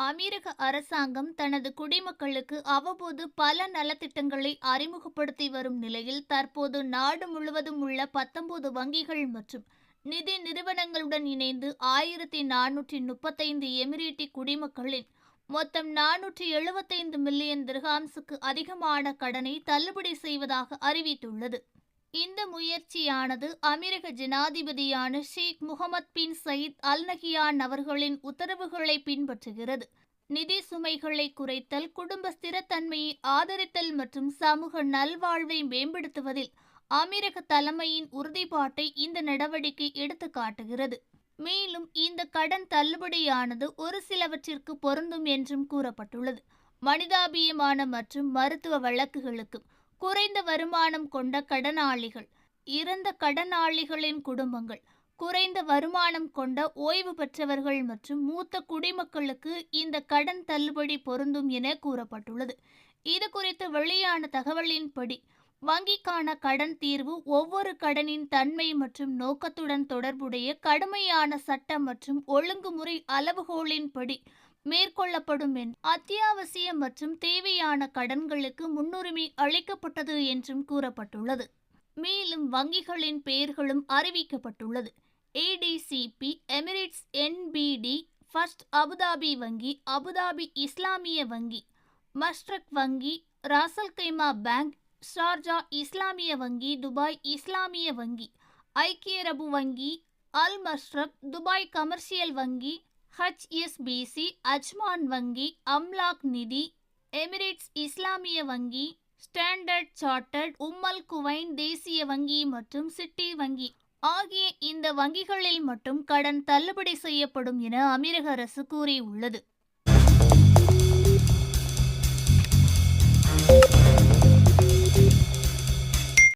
அமீரக அரசாங்கம் தனது குடிமக்களுக்கு அவ்வப்போது பல நலத்திட்டங்களை அறிமுகப்படுத்தி வரும் நிலையில் தற்போது நாடு முழுவதும் உள்ள 19 வங்கிகள் மற்றும் நிதி நிறுவனங்களுடன் இணைந்து 1435 எமிரேட்டி குடிமக்களின் மொத்தம் 475 மில்லியன் திர்ஹாம்ஸுக்கு அதிகமான கடனை தள்ளுபடி செய்வதாக அறிவித்துள்ளது. இந்த முயற்சியானது அமீரக ஜனாதிபதியான ஷேக் முகமது பின் சயீத் அல் நஹ்யான் அவர்களின் உத்தரவுகளை பின்பற்றுகிறது. நிதி சுமைகளை குறைத்தல், குடும்ப ஸ்திரத்தன்மையை ஆதரித்தல் மற்றும் சமூக நல்வாழ்வை மேம்படுத்துவதில் அமீரக தலைமையின் உறுதிப்பாட்டை இந்த நடவடிக்கை எடுத்து காட்டுகிறது. மேலும் இந்த கடன் தள்ளுபடியானது ஒரு சிலவற்றிற்கு பொருந்தும் என்றும் கூறப்பட்டுள்ளது. மனிதாபியமான மற்றும் மருத்துவ வழக்குகளுக்கும் குறைந்த வருமானம் கொண்ட கடனாளிகள், இறந்த கடனாளிகளின் குடும்பங்கள், குறைந்த வருமானம் கொண்ட ஓய்வு பெற்றவர்கள் மற்றும் மூத்த குடிமக்களுக்கு இந்த கடன் தள்ளுபடி பொருந்தும் என கூறப்பட்டுள்ளது. இது குறித்து வெளியான தகவலின்படி, வங்கிக்கான கடன் தீர்வு ஒவ்வொரு கடனின் தன்மை மற்றும் நோக்கத்துடன் தொடர்புடைய கடுமையான சட்ட மற்றும் ஒழுங்குமுறை அளவுகோலின்படி மேற்கொள்ளப்படும் என்று அத்தியாவசிய மற்றும் தேவையான கடன்களுக்கு முன்னுரிமை அளிக்கப்பட்டது என்றும் கூறப்பட்டுள்ளது. மேலும் வங்கிகளின் பெயர்களும் அறிவிக்கப்பட்டுள்ளது. ஏடிசிபி, எமிரேட்ஸ் என்பிடி, ஃபர்ஸ்ட் அபுதாபி வங்கி, அபுதாபி இஸ்லாமிய வங்கி, மஷ்ரக் வங்கி, ராசல் கைமா பேங்க், ஷார்ஜா இஸ்லாமிய வங்கி, துபாய் இஸ்லாமிய வங்கி, ஐக்கிய அரபு வங்கி, அல் மஷ்ரக், துபாய் கமர்ஷியல் வங்கி, HSBC, அஜ்மான் வங்கி, அம்லாக் நிதி, எமிரேட்ஸ் இஸ்லாமிய வங்கி, ஸ்டாண்டர்ட் சார்ட்டர்ட், உம்மல் குவைன் தேசிய வங்கி மற்றும் சிட்டி வங்கி ஆகிய இந்த வங்கிகளில் மட்டும் கடன் தள்ளுபடி செய்யப்படும் என அமீரக அரசு கூறியுள்ளது.